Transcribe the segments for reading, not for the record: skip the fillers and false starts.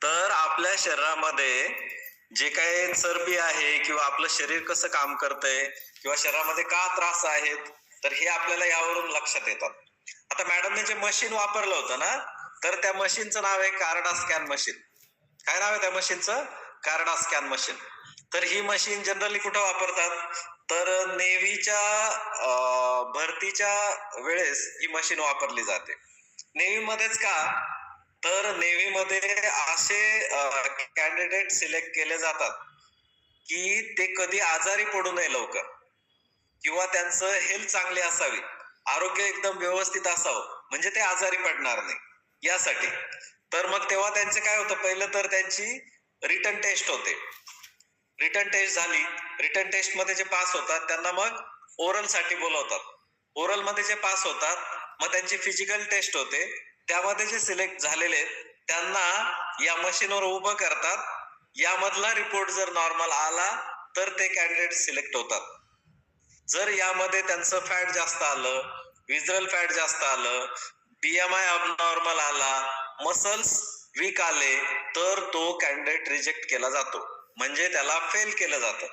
तर आपल्या शरीरामध्ये जे काही चरबी आहे किंवा आपलं शरीर कसं काम करतंय किंवा शरीरामध्ये का त्रास आहेत, तर हे आपल्याला यावरून लक्षात येतात. आता मॅडमने जे मशीन वापरलं होतं ना, तर त्या मशीनचं नाव आहे कार्डा स्कॅन मशीन. काय नाव आहे त्या मशीनचं? कार्डा स्कॅन मशीन. तर ही मशीन जनरली कुठं वापरतात? तर नेव्हीच्या भरतीच्या वेळेस ही मशीन वापरली जाते. नेव्हीमध्येच का? तर नेव्हीमध्ये असे कॅन्डिडेट सिलेक्ट केले जातात की ते कधी आजारी पडू नये लवकर किंवा त्यांचं हेल्थ चांगली असावी, आरोग्य एकदम व्यवस्थित असावं, म्हणजे ते आजारी पडणार नाही यासाठी. तर मग तेव्हा त्यांचं काय होतं, पहिलं तर त्यांची रिटन टेस्ट होते. रिटन टेस्ट झाली, रिटन टेस्ट मध्ये जे पास होतात त्यांना मग ओरल साठी बोलवतात. ओरल मध्ये जे पास होतात मग त्यांची फिजिकल टेस्ट होते. त्यामध्ये जे सिलेक्ट झालेले त्यांना या मशीनवर उभं करतात. यामधला रिपोर्ट जर नॉर्मल आला तर ते कॅन्डिडेट सिलेक्ट होतात. जर यामध्ये त्यांचं फॅट जास्त आलं, विजरल फॅट जास्त आलं, बीएमआय अबनॉर्मल आला, मसल्स वीक आले, तर तो कॅन्डिडेट रिजेक्ट केला जातो, म्हणजे त्याला फेल केलं जातं.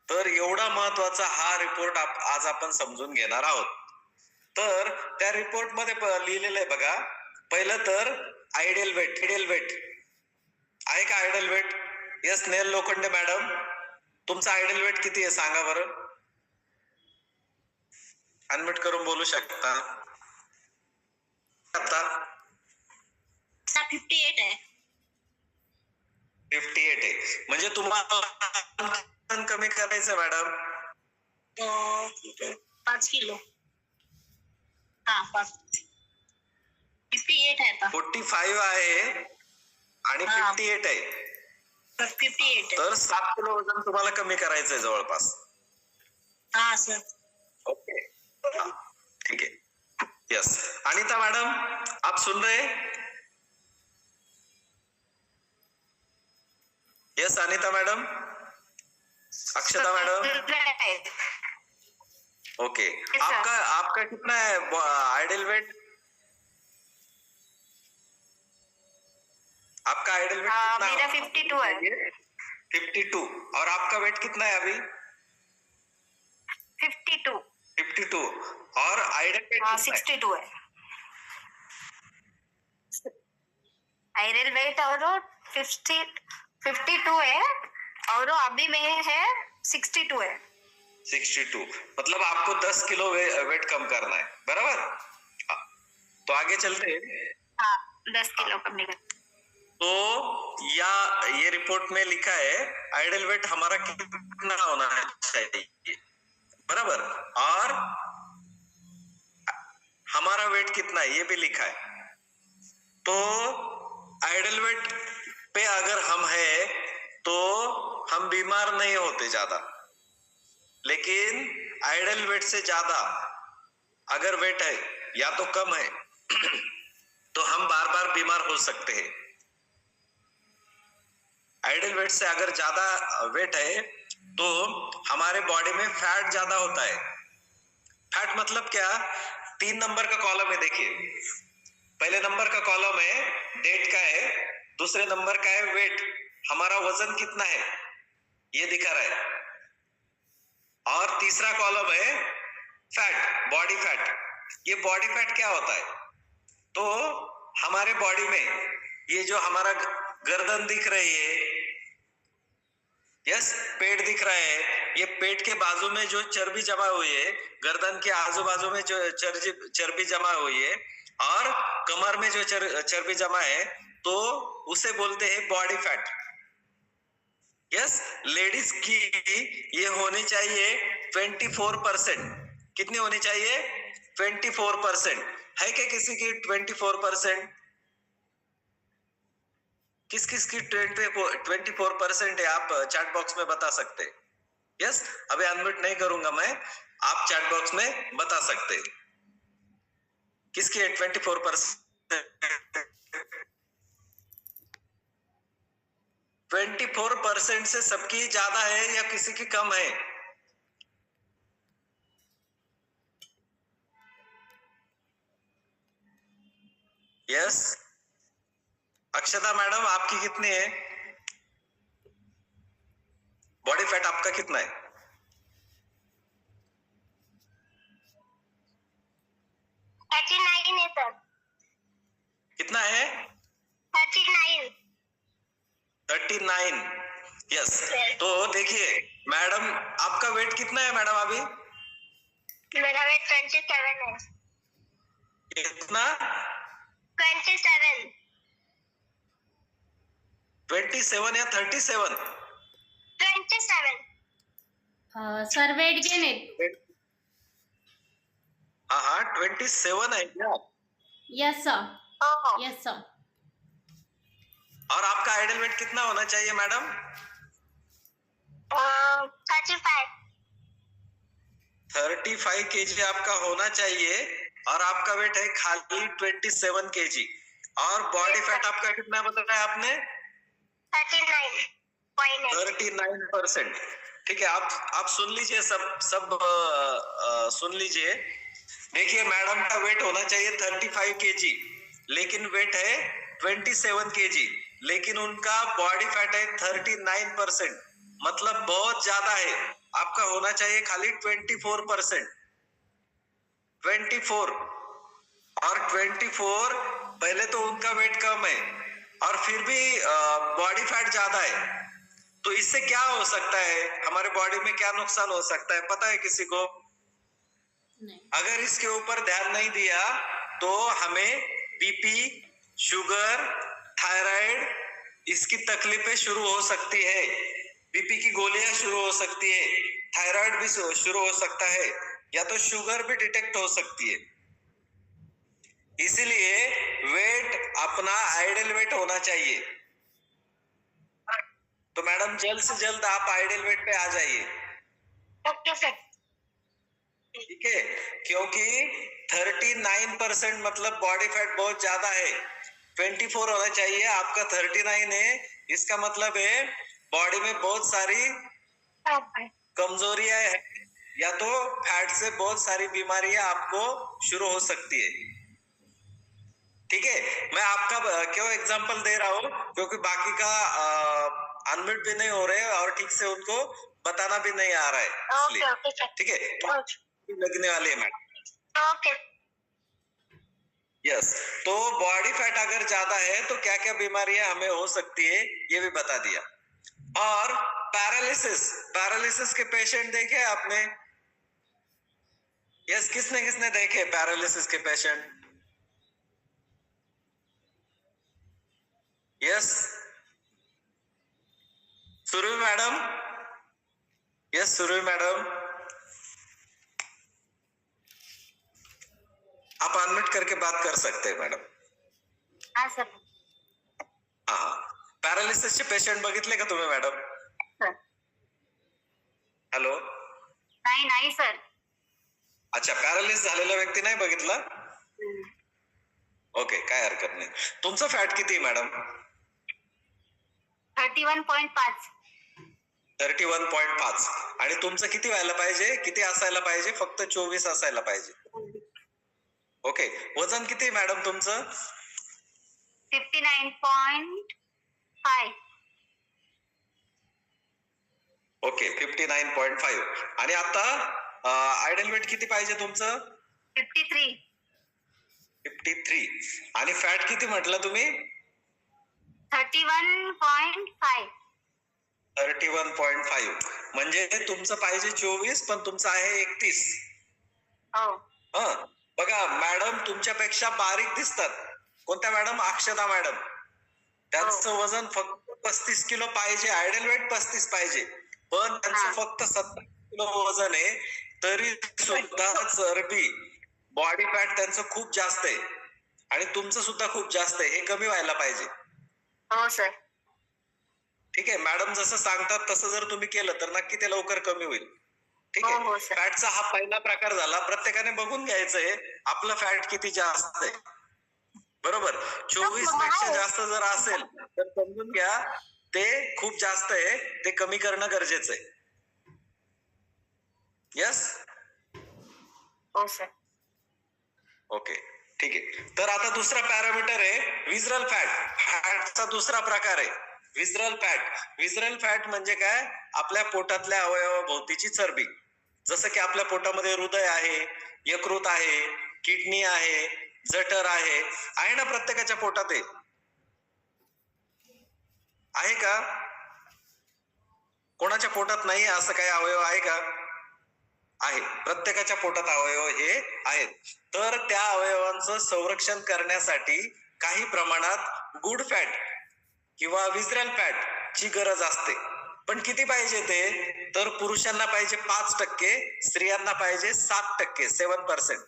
तर एवढा महत्वाचा हा रिपोर्ट आज आपण समजून घेणार आहोत. तर त्या रिपोर्ट मध्ये लिहिलेलं आहे बघा, पहिलं तर आयडियल वेट आहे का? Ideal weight? Yes Snehal Lokhande madam, तुमचा आयडियल वेट किती आहे सांगा बरं? अनम्यूट करून बोलू शकता. आता 58 आहे. 58 आहे, म्हणजे तुम्हाला कमी करायचं मॅडम? 5 किलो. हा 58 आहे आता. 45 आहे आणि 58 आहे. 58 तर 7 किलो वजन तुम्हाला कमी करायचंय जवळपास. हा सर. ओके, ठीक है, यस. अनीता मैडम, आप सुन रहे? यस अनीता मैडम, अक्षता मैडम, ओके. आपका कितना है आइडियल वेट? आपका आइडियल वेट कितना? मेरा 52 है. 52. और आपका वेट कितना है अभी? 52. 52. और आइडियल वेट कितना 62 है. आइडियल वेट और 52 है और अभी में है 62 है. 62, मतलब आपको 10 किलो वेट कम करना है, बराबर? तो आगे चलते हैं. हाँ 10 किलो कम करना. तो ये रिपोर्ट में लिखा है आइडियल वेट हमारा कितना होना चाहिए, बराबर? और हमारा वेट कितना है ये भी लिखा है. तो आइडियल वेट पे अगर हम है तो हम बीमार नहीं होते ज्यादा, लेकिन आइडियल वेट से ज्यादा अगर वेट है या तो कम है तो हम बार बार बीमार हो सकते हैं. आइडियल वेट से अगर ज्यादा वेट है तो हमारे बॉडी में फैट ज्यादा होता है. फैट मतलब क्या? 3 नंबर का कॉलम है, देखिए. पहले नंबर का कॉलम है डेट का है, दूसरे नंबर का है वेट, हमारा वजन कितना है ये दिखा रहा है, और तीसरा कॉलम है फैट, बॉडी फैट. ये बॉडी फैट क्या होता है? तो हमारे बॉडी में ये जो हमारा गर्दन दिख रही है, यस, पेट दिख रहा है, ये पेट के बाजू में जो चर्बी जमा हुई है, गर्दन के आजू बाजू में जो चर्बी जमा हुई है, और कमर में जो चर्बी जमा है, तो उसे बोलते हैं बॉडी फैट. यस, लेडीज की ये होनी चाहिए 24%. कितनी होनी चाहिए? 24%. है क्या किसी की 24%? किस किस की 24% है, आप चैट बॉक्स में बता सकते. यस, अभी अनम्यूट नहीं करूंगा मैं, आप चैट बॉक्स में बता सकते किसकी है 24%. 24% से सबकी ज्यादा है या किसी की कम है? यस, अक्षता मैडम आपकी कितनी है? बॉडी फैट आपका कितना है? 39 है सर। कितना है? 39। 39। यस। तो देखिए मैडम, आपका वेट कितना है मैडम अभी? मेरा वेट 27 है। कितना? 27। 27 या 37? 27। सर वेट गेन आहे. हाँ 27 है क्या? Yes sir. हो। Yes sir. और आपका आइडल वेट कितना होना चाहिए मैडम? 35। 35 केजी आपका होना चाहिए और आपका वेट है खाली 27 केजी। और बॉडी फैट आपका कितना बताया आपने? 39.8। 39%। ठीक है, आप सुन लीजिए, सब सुन लीजिए। देखिए मैडम का वेट होना चाहिए 35 केजी, लेकिन वेट है 27 केजी, लेकिन उनका बॉडी फैट है 39%, मतलब बहुत ज्यादा है। आपका होना चाहिए खाली 24%। 24 और 24, पहले तो उनका वेट कम है और फिर भी बॉडी फैट ज्यादा है। तो इससे क्या हो सकता है, हमारे बॉडी में क्या नुकसान हो सकता है पता है किसी को? नाही. अगर इसके ऊपर ध्यान नहीं दिया तो हमें बीपी, शुगर, थायराइड, इसकी तकलीफें शुरू हो सकती है। बीपी की गोलियां शुरू हो सकती है, थायराइड भी शुरू हो सकता है, या तो शुगर भी डिटेक्ट हो सकती है। इसीलिए वेट अपना आइडियल वेट होना चाहिए। तो मैडम जल्द से जल्द आप आइडियल वेट पे आ जाइए। Okay sir. ठीक है, क्योंकि 39% मतलब बॉडी फैट बहुत ज्यादा है। 24 होना चाहिए, आपका 39 है, इसका मतलब है बॉडी में बहुत सारी कमजोरियां हैं, या तो फैट से बहुत सारी बीमारियां आपको शुरू हो सकती है। ठीक है, मैं आपका क्यों एग्जांपल दे रहा हूँ, क्योंकि बाकी का अनम्यूट भी नहीं हो रहे और ठीक से उनको बताना भी नहीं आ रहा है, इसलिए। Okay sir. ठीक है, लगने वाली है मैडम। ओके। यस, तो बॉडी फैट अगर ज्यादा है तो क्या क्या बीमारियां हमें हो सकती है ये भी बता दिया। और पैरालिसिस के पेशेंट देखे आपने? यस, किसने किसने देखे पैरालिसिस के patient? Yes, Surabhi madam. Yes Surabhi madam, आप अनम्यूट करके बात कर सकते हैं मैडम। हाँ सर। हाँ, पॅरालिसिसचे पेशंट बघितले का तुम्ही मॅडम? सर हॅलो, नाही सर। अच्छा, पॅरालिस झालेला व्यक्ती नाही बघितला? ओके, काय हरकत नाही। तुमचं फॅट किती आहे मॅडम? 31.5। 31.5। आणि तुमचं किती व्हायला पाहिजे, किती असायला पाहिजे? फक्त 24 असायला पाहिजे। ओके, वजन किती आहे मॅडम तुमचं? 59.5। ओके, 59.5। आणि आता आयडल वेट किती पाहिजे तुमचं? 53। 53। आणि फॅट किती म्हटलं तुम्ही? 31.5। 31.5। म्हणजे तुमचं पाहिजे 24 पण तुमचं आहे 31। हो। हं, बघा मॅडम तुमच्यापेक्षा बारीक दिसतात। कोणत्या मॅडम? अक्षता मॅडम। त्यांचं वजन फक्त 35 किलो पाहिजे, आयडल वेट 35 पाहिजे, पण त्यांचं फक्त 70 किलो वजन आहे, तरी सुद्धा चरबी, बॉडी फॅट त्यांचं खूप जास्त आहे आणि तुमचं सुद्धा खूप जास्त आहे। हे कमी व्हायला पाहिजे। हो सर। ठीक आहे, मॅडम जसं सांगतात तसं जर तुम्ही केलं तर नक्की ते लवकर कमी होईल। ठीक हो, आहे, हो, सर. फॅटचा हा पहिला प्रकार झाला। प्रत्येकाने बघून घ्यायचंय आपलं फॅट किती जास्त आहे, बरोबर? 24 पेक्षा जास्त जर असेल तर समजून घ्या ते खूप जास्त आहे, ते कमी करणं गरजेचं आहे। यस, हो सर। ओके। ठीक आहे. तर आता दुसरा पॅरामीटर आहे विजरल फॅट. फॅटचा दुसरा प्रकार आहे विजरल फॅट. विजरल फॅट म्हणजे काय? आपल्या पोटातल्या अवयवाभोवतीची चरबी. जसं की आपल्या पोटामध्ये हृदय आहे, यकृत आहे, किडनी आहे, जठर आहे ना प्रत्येकाच्या पोटात आहे का? कोणाच्या पोटात नाही असं काही अवयव आहे का? आहे. प्रत्येकाच्या पोटात अवयव हे आहेत. तर त्या अवयवांचं संरक्षण करण्यासाठी काही प्रमाणात गुड फॅट किंवा विजरल फॅट ची गरज असते. पण किती पाहिजे ते? तर पुरुषांना पाहिजे 5%, स्त्रियांना पाहिजे 7%, 7%.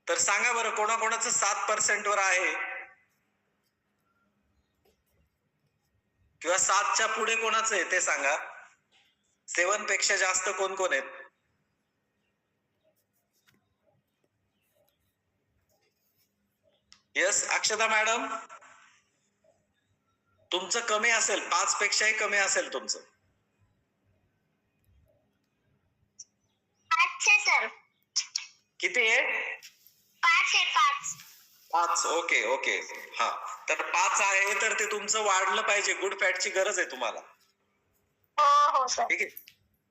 तर सांगा बरं कोणाकोणाचं 7% वर आहे किंवा 7च्या पुढे कोणाचं आहे ते सांगा. 7 पेक्षा जास्त कोण कोण आहेत? यस अक्षता मॅडम, तुमचं कमी असेल, 5 पेक्षाही कमी असेल तुमचं. 5 आहे सर. किती आहे? 5 आहे 5. 5. Okay okay. हा तर 5 आहे तर ते तुमचं वाढलं पाहिजे. गुड फॅटची गरज आहे तुम्हाला. हो सर. ठीक आहे.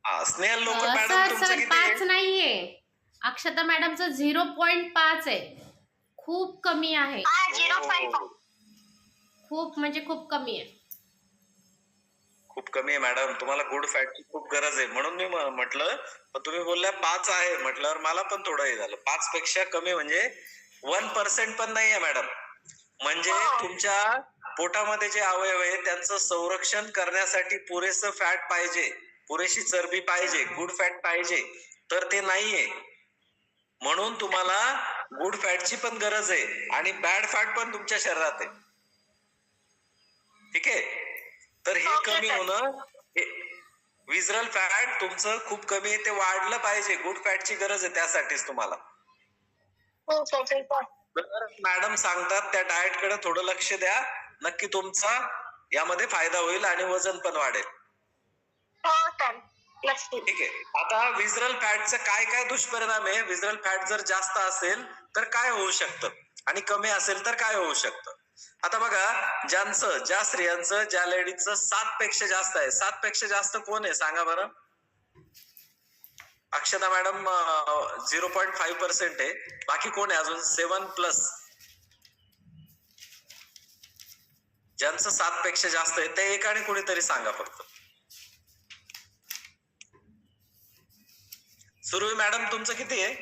हा स्नेहल लोक मॅडम सर तुमचं सर किती 5 आहे? नाहीये. अक्षता मॅडमचं 0.5 आहे. खूप कमी आहे. 0.5. हो, खूप म्हणजे खूप कमी आहे. खूप कमी आहे मॅडम. तुम्हाला गुड फॅटची खूप गरज आहे म्हणून मी म्हटलं. पण तुम्ही बोलल्या 5 आहे म्हटल्यावर मला पण थोडं हे झालं. 5 पेक्षा कमी म्हणजे 1% पण नाहीये मॅडम. म्हणजे तुमच्या पोटामध्ये जे अवयव आहे त्यांचं संरक्षण करण्यासाठी पुरेसं फॅट पाहिजे, पुरेशी चरबी पाहिजे, गुड फॅट पाहिजे, तर ते नाहीये. म्हणून तुम्हाला गुड फॅटची पण गरज आहे आणि बॅड फॅट पण तुमच्या शरीरात आहे. ठीक आहे. तर हे कमी होणं, विजरल फॅट तुमचं खूप कमी आहे, ते वाढलं पाहिजे. गुड फॅटची गरज आहे त्यासाठीच तुम्हाला. हो सर. तर मॅडम सांगतात त्या डाएट कडे थोडं लक्ष द्या. नक्की तुमचा यामध्ये फायदा होईल आणि वजन पण वाढेल. हो सर. नक्की. ठीक आहे. आता विजरल फॅटचा काय काय दुष्परिणाम आहे? विजरल फॅट जर जास्त असेल तर काय होऊ शकतं आणि कमी असेल तर काय होऊ शकतं? आता बघा, ज्या स्त्रियांचं, ज्या लेडीजचं 7 पेक्षा जास्त आहे, 7 पेक्षा जास्त कोण आहे सांगा बरं? अक्षता मॅडम 0.5% आहे. बाकी कोण आहे अजून? 7+. ज्यांचं 7 पेक्षा जास्त आहे ते एकाने कोणीतरी सांगा फक्त. सुरभी मॅडम तुमचं किती आहे?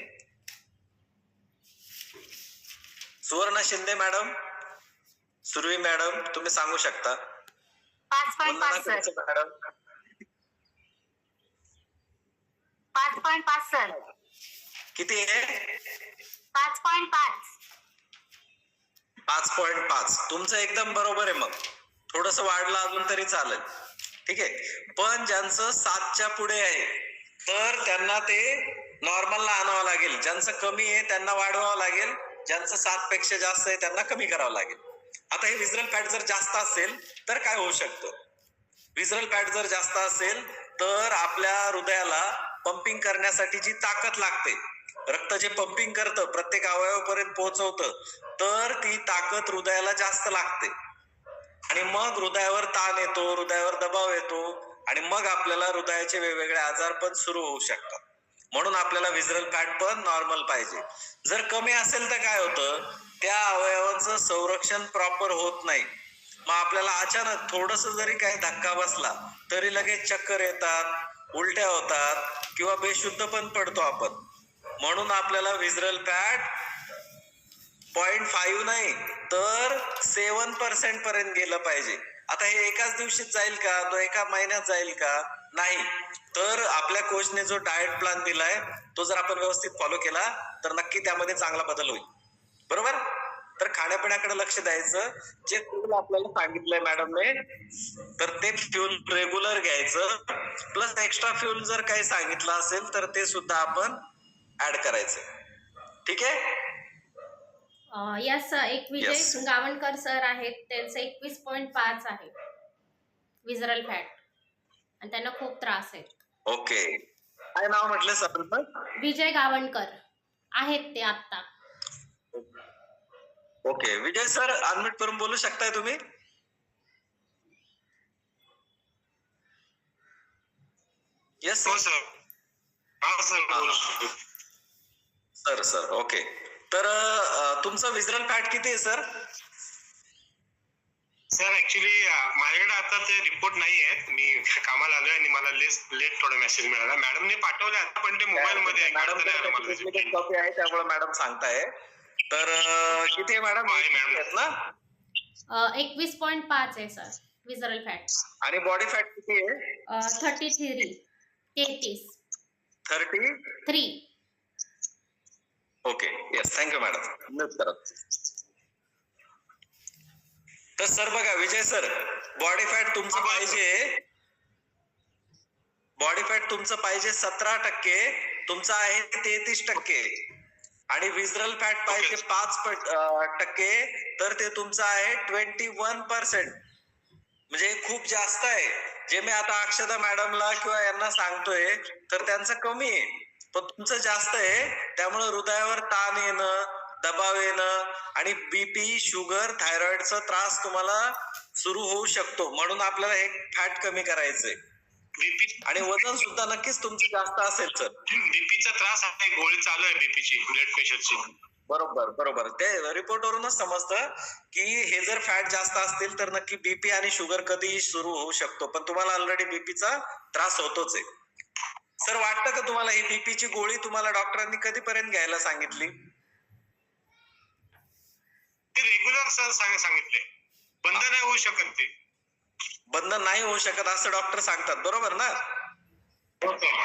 सुवर्णा शिंदे मॅडम, सुरभी मॅडम तुम्ही सांगू शकता. 5.5 सर. Madam 5.5 sir. किती आहे? 5.5. 5.5. तुमचं एकदम बरोबर आहे. मग थोडस वाढलं अजून तरी चालेल. ठीक आहे. पण ज्यांचं 7च्या पुढे आहे तर त्यांना ते नॉर्मलला आणावं लागेल. ज्यांचं कमी आहे त्यांना वाढवावं लागेल. ज्यांचं 7 पेक्षा जास्त आहे त्यांना कमी करावं लागेल. आता हे विजरल फॅट जर जास्त असेल तर काय होऊ शकतं? विजरल फॅट जर जास्त असेल तर आपल्या हृदयाला पंपिंग करण्यासाठी जी ताकद लागते, रक्त जे पंपिंग करतं, प्रत्येक अवयवापर्यंत पोहोचवतं, तर ती ताकद हृदयाला जास्त लागते आणि मग हृदयावर ताण येतो, हृदयावर दबाव येतो आणि मग आपल्याला हृदयाचे वेगवेगळे आजार पण सुरू होऊ शकतात. म्हणून आपल्याला विजरल फॅट पण नॉर्मल पाहिजे. जर कमी असेल तर काय होतं? त्या अवयवांचं संरक्षण प्रॉपर होत नाही. मग आपल्याला अचानक थोडस जरी काही धक्का बसला तरी लगेच चक्कर येतात, उलट्या होतात किंवा बेशुद्ध पण पडतो आपण. म्हणून आपल्याला विजरल फॅट 0.5 नाही तर 7% पर्यंत गेलं पाहिजे. आता हे एकाच दिवशीत जाईल का? तो एका महिन्यात जाईल का? नाही. तर आपल्या कोचने जो डाएट प्लॅन दिलाय तो जर आपण व्यवस्थित फॉलो केला तर नक्की त्यामध्ये चांगला बदल होईल. बरोबर? तर खाण्यापिण्याकडे लक्ष द्यायचं. जे फ्यूल आपल्याला सांगितलंय मॅडमने तर ते फ्यूल रेग्युलर घ्यायचं. प्लस एक्स्ट्रा फ्यूल जर काही सांगितलं असेल तर ते सुद्धा आपण ऍड करायचं. ठीक आहे. यस एक विजय Yes. गावणकर सर आहेत, त्यांचं 21.5 आहे विजरल फॅट आणि त्यांना खूप त्रास आहे. ओके. काय नाव म्हटलं सर? विजय गावणकर. आहेत ते आत्ता. ओके, विजय सर अनम्यूट करून बोलू शकताय तुम्ही? येस हो सर. सर. हा सर बोलू शकतो. Sir okay. तर तुमचं विजरल फॅट किती आहे सर? सर ऍक्च्युली माझ्याकडे आता ते रिपोर्ट नाही आहेत. मी कामाला आलोय आणि मला लेट थोडा मेसेज मिळाला. मॅडमने पाठवले आता, पण ते मोबाईल मध्ये आहे. मॅडम काढता नाही आलं मला. कॉपी आहे त्यामुळे मॅडम सांगताय. तर किती आहे मॅडम? आहे मॅडम. आहेत ना? 21.5 आहे सर विजरल फॅट. आणि बॉडी फॅट किती आहे? 33. 33. Okay, yes, thank you madam. Mute करा. तर सर बघा विजय सर, बॉडी फॅट तुमचं पाहिजे, बॉडी फॅट तुमचं पाहिजे 17%, तुमचं आहे 33%. आणि विजरल फॅट पाहिजे 5%, तर ते तुमचं आहे 21%. म्हणजे खूप जास्त आहे. जे मी आता अक्षता मॅडमला किंवा यांना सांगतोय तर त्यांचं कमी आहे, पण तुमचं जास्त आहे. त्यामुळे हृदयावर ताण येणं, दबाव येणं आणि बीपी, शुगर, थायरॉइडचा त्रास तुम्हाला सुरू होऊ शकतो. म्हणून आपल्याला हे फॅट कमी करायचंय. बीपी आणि वजन सुद्धा नक्कीच तुमचं जास्त असेल सर. बीपीचा त्रास आहे, गोळी चालू आहे बीपीची, ब्लड प्रेशरची. बरोबर. ते रिपोर्ट वरूनच समजतं की हे जर फॅट जास्त असतील तर नक्की बीपी आणि शुगर कधीही सुरू होऊ शकतो. पण तुम्हाला ऑलरेडी बीपीचा त्रास होतोच आहे. सर वाटतं का तुम्हाला ही बीपीची गोळी तुम्हाला डॉक्टरांनी कधीपर्यंत घ्यायला सांगितली? ते रेग्युलर सर सांगितले. बंद नाही होऊ शकत ते. बंद नाही होऊ शकत असं डॉक्टर सांगतात, बरोबर ना? हो सर.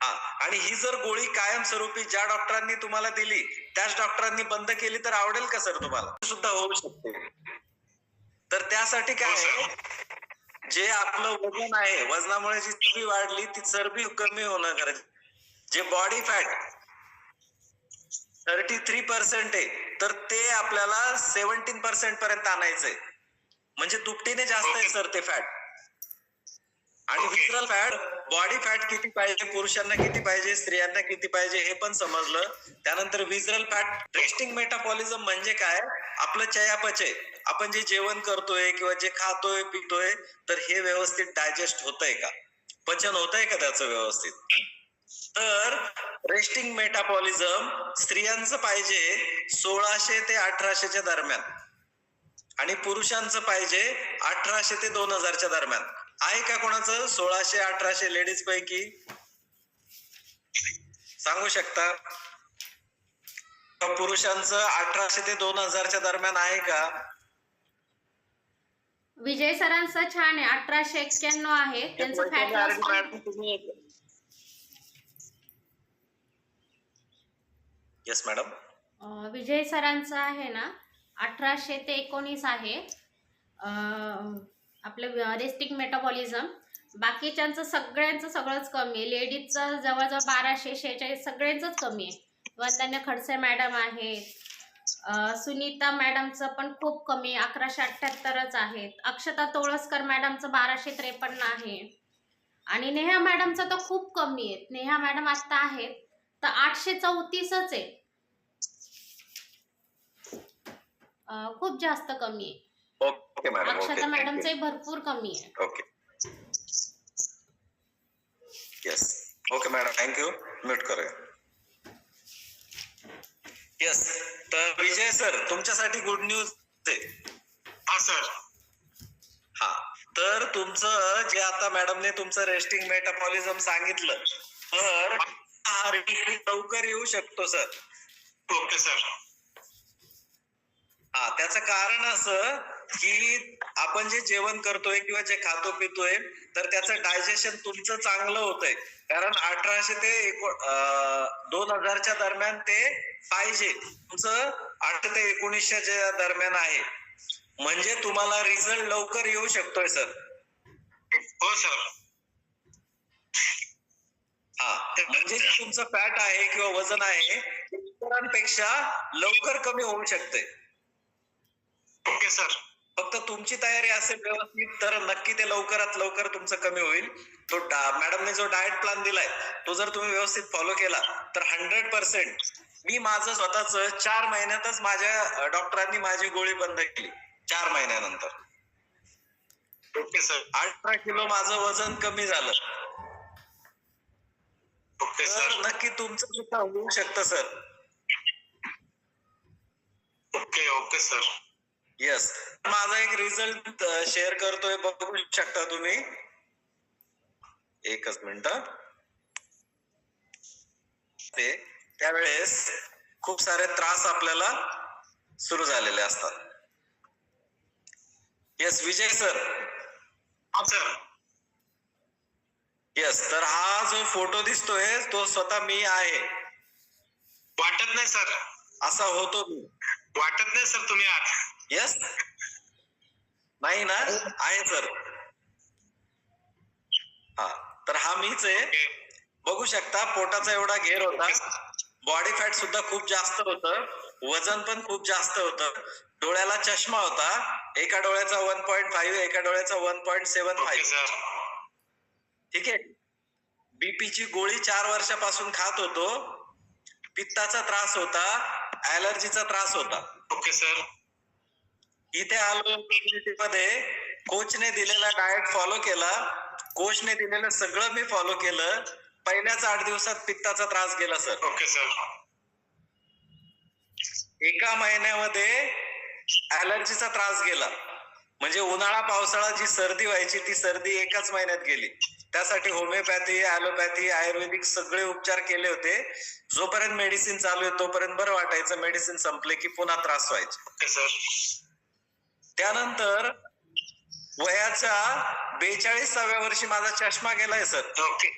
हा, आणि ही जर गोळी कायमस्वरूपी ज्या डॉक्टरांनी तुम्हाला दिली त्याच डॉक्टरांनी बंद केली तर आवडेल का सर तुम्हाला? सुद्धा होऊ शकते. तर त्यासाठी काय आहे, जे आपलं वजन आहे, वजनामुळे जी चरबी वाढली ती चरबी कमी होणं गरजेचं. जे बॉडी फॅट 33% आहे तर ते आपल्याला 17% पर्यंत आणायचंय. म्हणजे दुपटीने जास्त आहे सर ते फॅट. आणि विजरल फॅट, बॉडी फॅट किती पाहिजे, पुरुषांना किती पाहिजे, स्त्रियांना किती पाहिजे हे पण समजलं. त्यानंतर विजरल फॅट, रेस्टिंग मेटाबॉलिझम म्हणजे काय? आपलं चयापचय, आपण जे जेवण करतोय किंवा जे खातोय पितोय तर हे व्यवस्थित डायजेस्ट होतंय का, पचन होतंय का त्याचं व्यवस्थित? तर रेस्टिंग मेटाबॉलिझम स्त्रियांचं पाहिजे 1600 ते 1800च्या दरम्यान आणि पुरुषांचं पाहिजे 1800 ते 2000च्या दरम्यान. आहे का कोणाचं 1600-1800 लेडीज पैकी? सांगू शकता? पुरुषांचं 1800 ते 2000च्या दरम्यान आहे का? विजय सरांचं छान आहे, 1891 आहे त्यांचं fat loss. Yes madam. Vijay सरांचं आहे ना 1800 ते 19 आहे आपलं रेस्टिंग मेटाबॉलिझम. बाकीच्यांचं सगळ्यांचं सगळंच कमी आहे. लेडीजचं जवळजवळ 1246 सगळ्यांचंच कमी आहे. वंदना खडसे मॅडम आहेत, सुनीता मॅडमचं पण खूप कमी 1178च आहेत. अक्षता तोळसकर मॅडमचं 1253 आहे आणि नेहा मॅडमचं तर खूप कमी आहे. नेहा मॅडम आता आहेत तर 834च आहे. खूप जास्त कमी आहे. Okay madam. अक्षता मॅडमचंही भरपूर कमी आहे. Okay, yes, okay madam, thank you. Mute करूया. येस, तर विजय सर तुमच्यासाठी गुड न्यूज आहे. हा सर. हा, तर तुमचं जे आता मॅडमने तुमचं रेस्टिंग मेटाबॉलिझम सांगितलं तर हा लवकर येऊ शकतो सर. Okay sir. हा, त्याचं कारण असं की आपण जे जेवण करतोय किंवा जे खातो पितोय तर त्याचं डायजेशन तुमचं चांगलं होतंय. कारण 1800 ते 2000च्या दरम्यान ते पाहिजे. तुमचं 8 ते 1900च्या दरम्यान आहे. म्हणजे तुम्हाला रिझल्ट लवकर येऊ शकतोय सर. हो सर. हा, म्हणजे जे तुमचं फॅट आहे किंवा वजन आहे इतरांपेक्षा लवकर कमी होऊ शकते. Okay sir. फक्त तुमची तयारी असेल व्यवस्थित तर नक्की ते लवकरात लवकर तुमचं कमी होईल. तो मॅडमने जो डाएट प्लॅन दिलाय तो जर तुम्ही व्यवस्थित फॉलो केला तर 100% मी माझं स्वतःच 4 महिन्यातच माझ्या डॉक्टरांनी माझी गोळी बंद केली. 4 महिन्यानंतर ओके सर. 18 किलो माझं वजन कमी झालं. ओके तर सर. नक्की तुमचं सुद्धा होऊ शकतं sir. Okay okay sir. Yes. माझा एक रिझल्ट शेअर करतोय, बघू शकता तुम्ही. एकच मिनिट. ते त्यावेळेस खूप सारे त्रास आपल्याला सुरू झालेले असतात. येस विजय सर. हा सर. येस. तर हा जो फोटो दिसतोय तो स्वतः मी आहे. वाटत नाही सर. असा होतो मी. वाटत नाही सर तुम्ही आहात. येस. नाही ना. आहे सर. हा तर हा मीच आहे. ओके. बघू शकता पोटाचा एवढा घेर होता. बॉडी फॅट सुद्धा खूप जास्त होतं. वजन पण खूप जास्त होतं. डोळ्याला चष्मा होता. एका डोळ्याचा 1.5 एका डोळ्याचा 1.75. Okay sir. ठीक आहे. बीपीची गोळी 4 वर्षापासून खात होतो. पित्ताचा त्रास होता. ॲलर्जीचा त्रास होता. Okay sir. इथे आलो कम्युनिटीमध्ये. कोचने दिलेला डाएट फॉलो केला. कोचने दिलेलं सगळं मी फॉलो केलं. पहिल्याच 8 दिवसात पित्ताचा त्रास गेला सर. Okay sir. एका महिन्यामध्ये ॲलर्जीचा त्रास गेला. म्हणजे उन्हाळा पावसाळा जी सर्दी व्हायची ती सर्दी एकाच महिन्यात गेली. त्यासाठी होमिओपॅथी, ॲलोपॅथी, आयुर्वेदिक सगळे उपचार केले होते. जोपर्यंत मेडिसिन चालू आहे तोपर्यंत बरं वाटायचं. मेडिसिन संपले की पुन्हा त्रास व्हायचे. Okay sir. त्यानंतर वयाच्या 42व्या वर्षी माझा चष्मा गेलाय सर. ओके.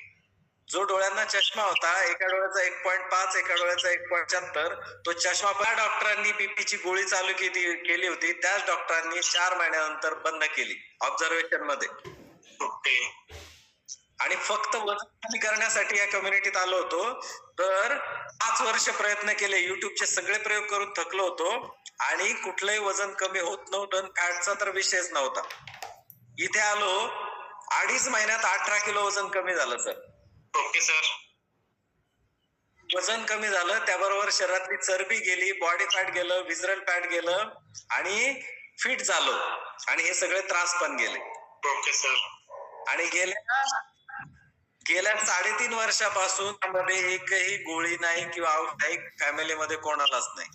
जो डोळ्यांना चष्मा होता, एका डोळ्याचा 1.5 एका डोळ्याचा 1.75, तो चष्मा त्या डॉक्टरांनी बीपीची गोळी चालू केली होती. त्याच डॉक्टरांनी 4 महिन्यानंतर बंद केली ऑब्झर्वेशन मध्ये. ओके. आणि फक्त वजन कमी करण्यासाठी या कम्युनिटीत आलो होतो. तर 5 वर्ष प्रयत्न केले. युट्यूबचे सगळे प्रयोग करून थकलो होतो आणि कुठलंही वजन कमी होत नव्हतं. फॅटचा तर विषयच नव्हता. इथे आलो 2.5 महिन्यात 18 किलो वजन कमी झालं सर. Okay sir. वजन कमी झालं त्याबरोबर शरीरातली चरबी गेली, बॉडी फॅट गेलं, विजरल फॅट गेलं आणि फिट झालो. आणि हे सगळे त्रास पण गेले. Okay sir. आणि गेल्या 3.5 वर्षापासून मध्ये एकही गोळी नाही किंवा औषध नाही. फॅमिलीमध्ये कोणालाच नाही.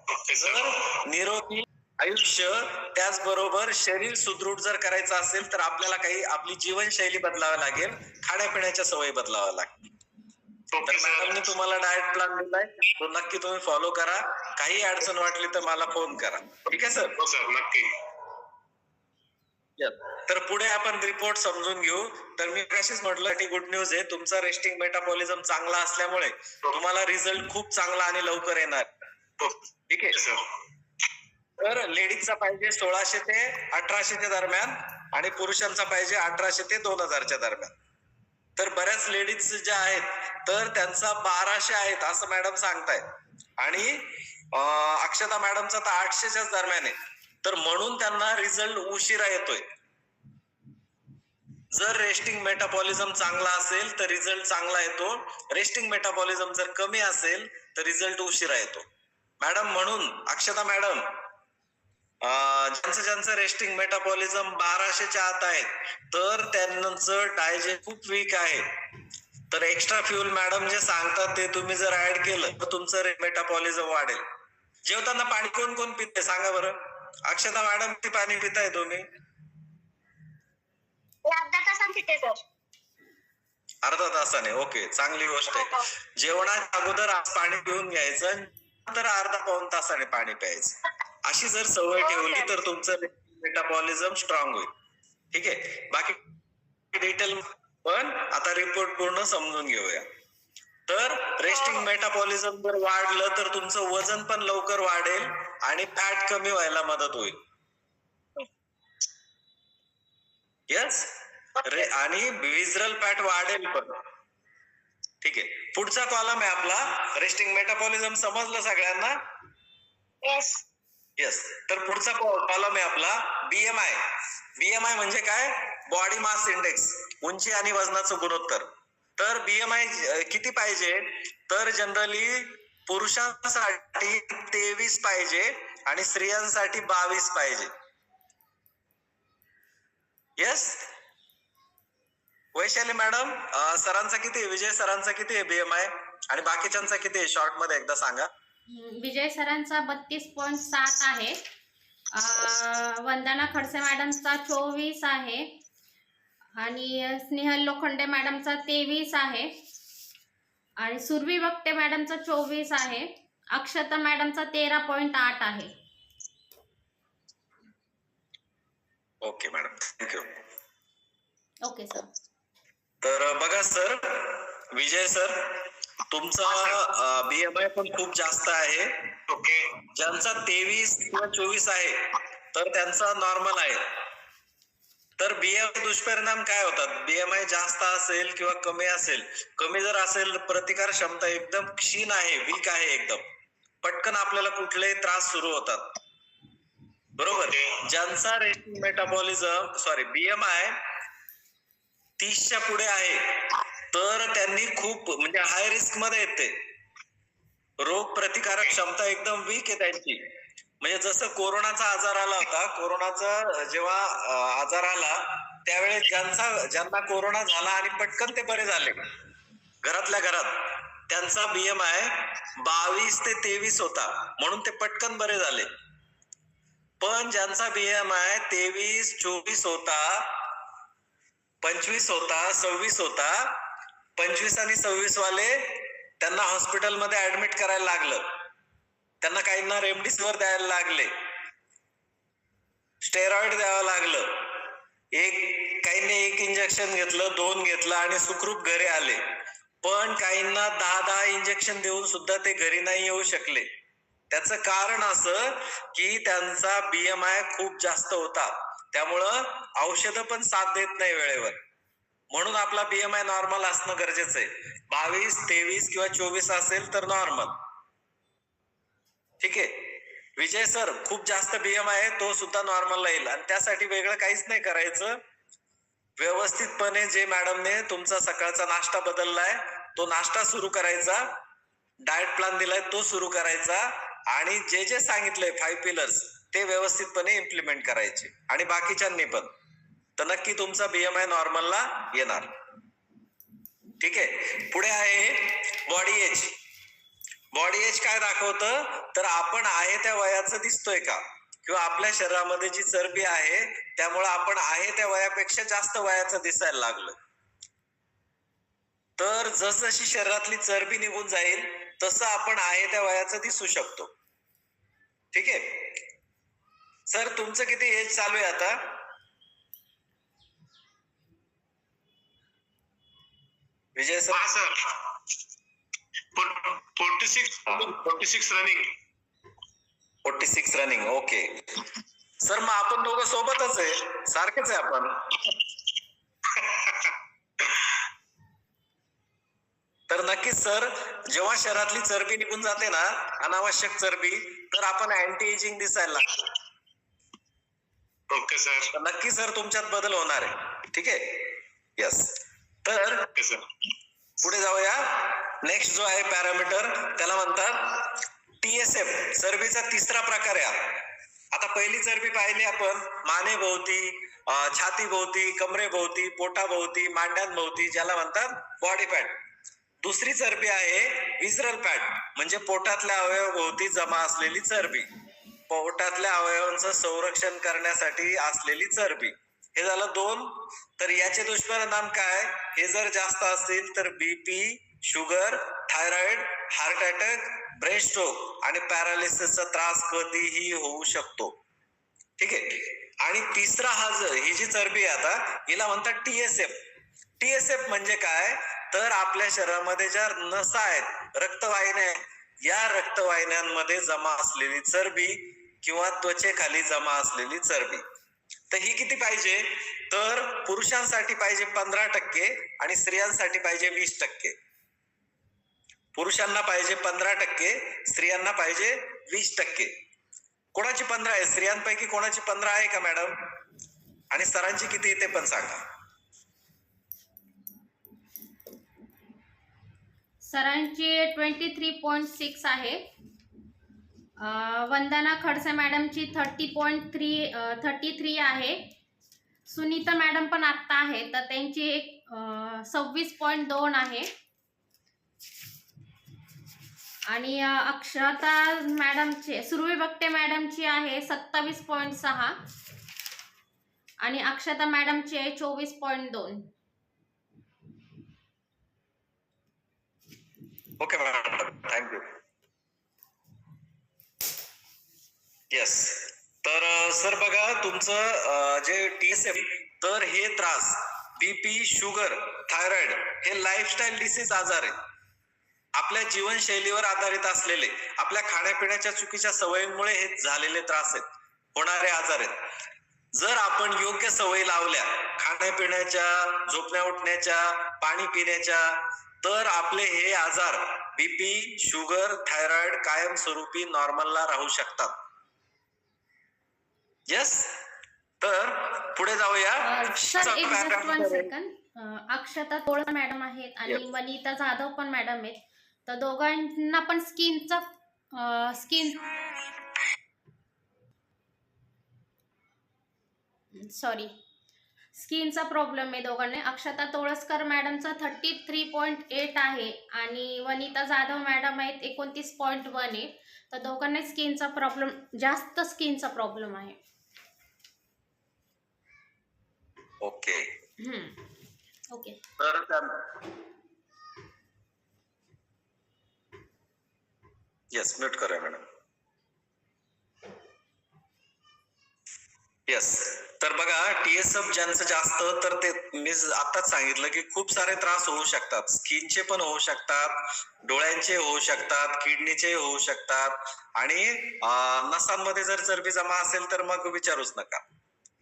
Okay sir. तर निरोगी आयुष्य त्याचबरोबर शरीर सुदृढ जर करायचं असेल तर आपल्याला काही आपली जीवनशैली बदलावी लागेल. खाण्यापिण्याच्या सवयी बदलाव्या लागतील. तर ओके सर. मॅडमने तुम्हाला डाएट प्लॅन दिलाय तो नक्की तुम्ही फॉलो करा. काही अडचण वाटली तर मला फोन करा. ठीक आहे सर. हो सर नक्की. तर पुढे आपण रिपोर्ट समजून घेऊ. तर मी कशीच म्हटलं की गुड न्यूज आहे. तुमचा रेस्टिंग मेटाबॉलिझम चांगला असल्यामुळे तुम्हाला रिझल्ट खूप चांगला आणि लवकर येणार. ठीक आहे सर. तर लेडीजचा पाहिजे 1600 ते 1800 दरम्यान आणि पुरुषांचा पाहिजे 1800 ते 2000 दरम्यान. तर बऱ्याच लेडीज ज्या आहेत तर त्यांचा 1200 आहेत असं मॅडम सांगतायत. आणि अक्षता मॅडमचा तर 800च्याच दरम्यान आहे. तर म्हणून त्यांना रिझल्ट उशिरा येतोय. जर रेस्टिंग मेटाबॉलिझम चांगला असेल तर रिझल्ट चांगला येतो. रेस्टिंग मेटाबॉलिझम जर कमी असेल तर रिझल्ट उशिरा येतो. मॅडम म्हणून अक्षता मॅडम ज्यांचं रेस्टिंग मेटाबॉलिझम 1200च्या आत आहे तर त्यांचं डायजेस्ट खूप वीक आहे. तर एक्स्ट्रा फ्युल मॅडम जे सांगतात ते तुम्ही जर ऍड केलं तर तुमचं मेटाबॉलिझम वाढेल. जेवताना पाणी कोण कोण पिते सांगा बरं. अक्षता मॅडम किती पाणी पिताय तुम्ही? अर्धा तासाने पिते सर. अर्धा तासाने. ओके चांगली गोष्ट आहे. जेवणाच्या अगोदर पाणी पिऊन घ्यायचं नंतर अर्धा पाऊण तासाने पाणी प्यायचं. अशी जर सवय ठेवली तर तुमचं मेटाबॉलिझम स्ट्रॉंग होईल. ठीक आहे. बाकी डिटेल पण आता रिपोर्ट पूर्ण समजून घेऊया. तर रेस्टिंग मेटाबॉलिझम जर वाढलं तर तुमचं वजन पण लवकर वाढेल आणि फॅट कमी व्हायला मदत होईल. येस. आणि विजरल फॅट वाढेल पण. ठीक आहे. पुढचा कॉलम आहे आपला रेस्टिंग मेटाबॉलिझम. समजलं सगळ्यांना? येस. येस. तर पुढचा कॉलम आहे आपला बीएमआय. बीएमआय म्हणजे काय? बॉडी मास इंडेक्स, उंची आणि वजनाचं गुणोत्तर. तर बीएमआय किती पाहिजे? तर जनरली पुरुषांसाठी 23 पाहिजे आणि स्त्रियांसाठी 22 पाहिजे. येस. वैशाली मॅडम, सरांचा किती आहे? विजय सरांचा किती आहे बीएमआय आणि बाकीच्यांचा किती आहे? शॉर्ट मध्ये एकदा सांगा. विजय सरांचा 32.7 आहे. वंदना खडसे मॅडमचा 24 आहे आणि स्नेहल लोखंडे मॅडमचा 23 आहे आणि सुरभी वक्ते मॅडमचा 24 आहे. अक्षता मॅडमचा 13.8 आहे. Okay madam, thank you. Okay sir. तर बघा सर, विजय सर, तुमचा बीएमआय पण खूप जास्त आहे. ओके. ज्यांचा 23 किंवा 24 आहे तर त्यांचा नॉर्मल आहे. तर बीएमआय दुष्परिणाम काय होतात? बीएमआय जास्त असेल किंवा कमी असेल, कमी जर असेल प्रतिकार क्षमता एकदम क्षीण आहे, वीक आहे एकदम, पटकन आपल्याला कुठलेही त्रास सुरू होतात. बरोबर. ज्यांचा रेटिंग मेटाबॉलिझम बीएमआय 30च्या पुढे आहे तर त्यांनी खूप म्हणजे हाय रिस्क मध्ये येते. रोग प्रतिकारक क्षमता एकदम वीक आहे त्यांची. म्हणजे जसं कोरोनाचा आजार आला होता, कोरोनाचा जेव्हा आजार आला त्यावेळेस ज्यांना कोरोना झाला आणि पटकन ते बरे झाले घरातल्या घरात, त्यांचा बीएमआय 22 ते 23 होता, म्हणून ते पटकन बरे झाले. पण ज्यांचा बीएमआय 23, 24 होता, 25 होता, 26 होता, 25 आणि 26 वाले त्यांना हॉस्पिटलमध्ये ऍडमिट करायला लागलं. त्यांना काहींना रेमडेसिवीर द्यायला लागले, स्टेरॉइड द्यावं लागलं. काहींनी 1 इंजेक्शन घेतलं, 2 घेतलं आणि सुखरूप घरी आले. पण काहींना 10 इंजेक्शन देऊन सुद्धा ते घरी नाही येऊ शकले. त्याचं कारण असं की त्यांचा बीएमआय खूप जास्त होता, त्यामुळं औषधं पण साथ देत नाही वेळेवर. म्हणून आपला बीएमआय नॉर्मल असणं गरजेचं आहे. 22, 23 किंवा 24 असेल तर नॉर्मल. ठीक आहे. विजय सर, खूप जास्त बीएमआय आहे, तो सुद्धा नॉर्मलला येईल आणि त्यासाठी वेगळं काहीच नाही करायचं. व्यवस्थितपणे जे मॅडमने तुमचा सकाळचा नाश्ता बदललाय तो नाश्ता सुरू करायचा, डाएट प्लॅन दिलाय तो सुरू करायचा आणि जे जे सांगितलंय 5 पिलर्स ते व्यवस्थितपणे इम्प्लिमेंट करायचे आणि बाकीच्यांनी पण, तर नक्की तुमचा बीएमआय नॉर्मलला येणार. ठीक आहे. पुढे आहे बॉडी एज. बॉडी एज काय दाखवतं? तर आपण आहे त्या वयाचं दिसतोय का, किंवा आपल्या शरीरामध्ये जी चरबी आहे त्यामुळे आपण आहे त्या वयापेक्षा जास्त वयाचं दिसायला लागलं. तर जसजशी शरीरातली चरबी निघून जाईल तसं आपण आहे त्या वयाचं दिसू शकतो. ठीक आहे. सर, तुमचं किती एज चालू आहे आता? विजय सर. हा sir, 46 running. 46 running. Okay sir, मग आपण दोघं सोबतच आहे, सारखेच आहे आपण. तर नक्कीच सर, जेव्हा शरीरातली चरबी निघून जाते ना, अनावश्यक चरबी, तर आपण अँटी एजिंग दिसायला लागतो. Okay sir. तर नक्की सर तुमच्यात बदल होणार आहे. ठीक आहे. यस. तर ओके सर, पुढे जाऊया. नेक्स्ट जो आहे पॅरामीटर त्याला म्हणतात टीएसएफ. चरबीचा तिसरा प्रकार आहे. आता पहिली चरबी पाहिली आपण मानेभोवती, छातीभोवती, कमरेभोवती, पोटाभोवती, मांड्यांभोवती, ज्याला म्हणतात बॉडी फॅट. दुसरी चरबी आहे विसरल फॅट, म्हणजे पोटातल्या अवयवाभोवती जमा असलेली चरबी, पोटातल्या अवयवांचं संरक्षण करण्यासाठी असलेली चरबी. हे झालं 2. तर याचे दुष्परिणाम काय? हे जर जास्त असतील तर BP, sugar, thyroid, heart attack, brain stroke आणि पॅरालिसिसचा त्रास कधीही होऊ शकतो. ठीक आहे. आणि तिसरा ही जी चरबी आहे आता, हिला म्हणतात टीएसएफ. टीएसएफ म्हणजे काय? तर आपल्या शरीरामध्ये ज्या नसा आहेत, रक्तवाहिन्या आहेत, या रक्तवाहिन्यांमध्ये जमा असलेली चरबी किंवा त्वचेखाली जमा असलेली चरबी. तर ही किती पाहिजे? तर पुरुषांसाठी पाहिजे 15% आणि स्त्रियांसाठी पाहिजे 20%. पुरुषांना पाहिजे 15%, स्त्रियांना पाहिजे 20%. कोणाची 15 आहे? स्त्रियांपैकी कोणाची 15 आहे का मॅडम? आणि सरांची किती ते पण सांगा. सरांची 23.6 आहे. वंदना खडसे मॅडमची 33 आहे. सुनीता मॅडम पण आत्ता आहे, तर त्यांची 26.2 आहे. आणि अक्षता मॅडमची, सुरभी बगटे मॅडमची आहे 27.6 आणि अक्षता मॅडमची आहे 24.2. Okay madam, thank you. येस. तर सर बघा तुमचं जे TSF, तर हे त्रास बीपी, शुगर, थायरॉइड हे लाईफस्टाईल डिसीज आजार आहे. आपल्या जीवनशैलीवर आधारित असलेले, आपल्या खाण्यापिण्याच्या चुकीच्या सवयींमुळे हे झालेले त्रास आहेत, होणारे आजार आहेत. जर आपण योग्य सवयी लावल्या खाण्यापिण्याच्या, झोपण्या उठण्याच्या, पाणी पिण्याच्या, तर आपले हे आजार बीपी, शुगर, थायरॉइड कायमस्वरूपी नॉर्मलला राहू शकतात. येस. तर पुढे जाऊया. सर एक जस्ट 1 सेकंड. अक्षता तोळस मॅडम आहेत आणि वनिता जाधव पण मॅडम आहेत. तर दोघांना पण स्किनचा स्किनचा प्रॉब्लेम आहे दोघांना. अक्षता तोळसकर मॅडमचा 33.8 आहे आणि वनिता जाधव मॅडम आहेत 29.1 आहे. तर दोघांना स्किनचा प्रॉब्लेम, जास्त स्किनचा प्रॉब्लेम आहे. ओके. ओके. तर येस, म्यूट करूया मॅडम. येस. तर बघा TSF ज्यांचं जास्त, तर ते मी आताच सांगितलं की खूप सारे त्रास होऊ शकतात. स्किनचे पण होऊ शकतात, डोळ्यांचे होऊ शकतात, किडनीचे होऊ शकतात आणि नसांमध्ये जर चरबी जमा असेल तर मग विचारूच नका.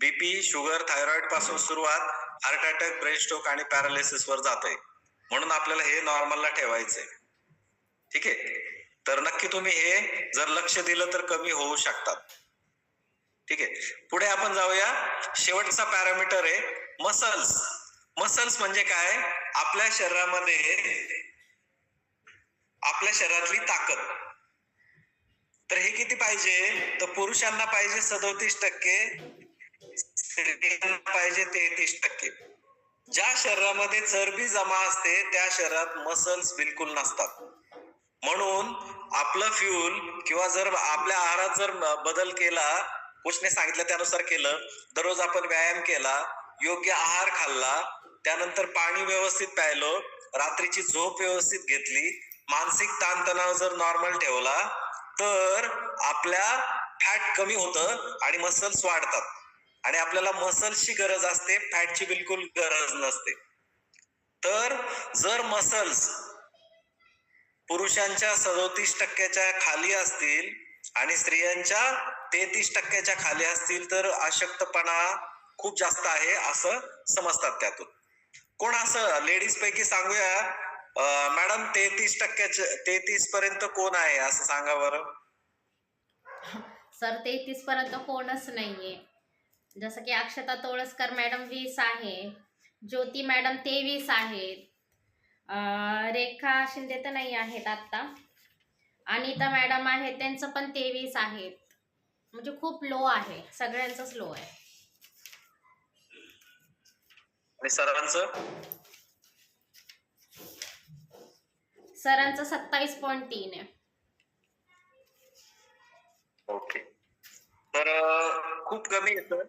बीपी, शुगर, थायरॉइड पासून सुरुवात हार्ट अटॅक, ब्रेन स्ट्रोक आणि पॅरालिसिस वर जाते. म्हणून आपल्याला हे नॉर्मलला ठेवायचंय. ठीक आहे. तर नक्की तुम्ही हे जर लक्ष दिलं तर कमी होऊ शकतात. ठीक आहे. पुढे आपण जाऊया. शेवटचा पॅरामीटर आहे मसल्स. मसल्स म्हणजे काय? आपल्या शरीरातली ताकद. तर हे किती पाहिजे? तर पुरुषांना पाहिजे 37%, स्त्रियांना पाहिजे 33%. ज्या शरीरामध्ये चरबी जमा असते त्या शरीरात मसल्स बिलकुल नसतात. म्हणून आपलं फ्यूल किंवा जर आपल्या आहारात जर बदल केला, कोचने सांगितलं त्यानुसार केलं, दररोज आपण व्यायाम केला, योग्य आहार खाल्ला, त्यानंतर पाणी व्यवस्थित प्यायलो, रात्रीची झोप व्यवस्थित घेतली, मानसिक ताणतणाव जर नॉर्मल ठेवला, तर आपल्या फॅट कमी होतं आणि मसल्स वाढतात. आणि आपल्याला मसल्सची गरज असते, फॅटची बिलकुल गरज नसते. तर जर मसल्स पुरुषांच्या 37%च्या खाली असतील आणि स्त्रियांच्या 33%च्या खाली असतील तर अशक्तपणा खूप जास्त आहे असं समजतात त्यातून. कोण असं लेडीज पैकी सांगूया मॅडम 33 पर्यंत कोण आहे असं सांगा बरं. सर 33 पर्यंत कोणच नाहीये. जसं की अक्षता तोळसकर मॅडम 20 आहे, ज्योती मॅडम 23 आहेत, रेखा शिंदे तर नाही आहेत आता, अनिता मॅडम आहेत त्यांचं पण 23 आहेत. म्हणजे खूप लो आहे, सगळ्यांचंच लो आहे. आणि सरांचं 27.3 आहे. ओके. तर खूप कमी आहे सर.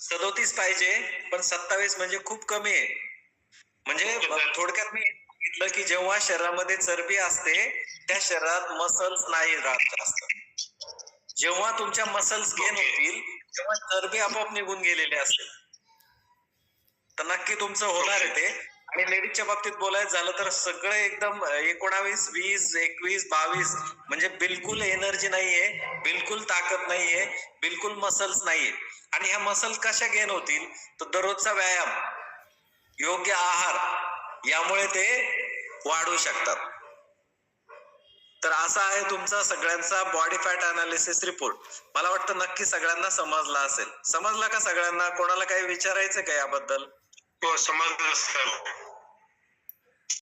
37 पाहिजे पण 27 म्हणजे खूप कमी आहे. म्हणजे थोडक्यात मी सांगितलं की जेव्हा शरीरामध्ये चरबी असते त्या शरीरात मसल्स नाही राहत जास्त. जेव्हा तुमच्या मसल्स गेन होतील तेव्हा चरबी आपोआप निघून गेलेली असेल. तर नक्की तुमचं होणार आहे ते. आणि लेडीजच्या बाबतीत बोलायचं झालं तर सगळं एकदम 19, 20, 21, 22 म्हणजे बिलकुल एनर्जी नाहीये, बिलकुल ताकद नाहीये, बिलकुल मसल्स नाहीये. आणि ह्या मसल्स कशा गेन होतील? तर दररोजचा व्यायाम, योग्य आहार यामुळे ते वाढू शकतात. तर असा आहे तुमचा सगळ्यांचा बॉडी फॅट अनालिसिस रिपोर्ट. मला वाटतं नक्की सगळ्यांना समजला असेल. समजला का सगळ्यांना? कोणाला काही विचारायचं का याबद्दल? हो समजलं सर.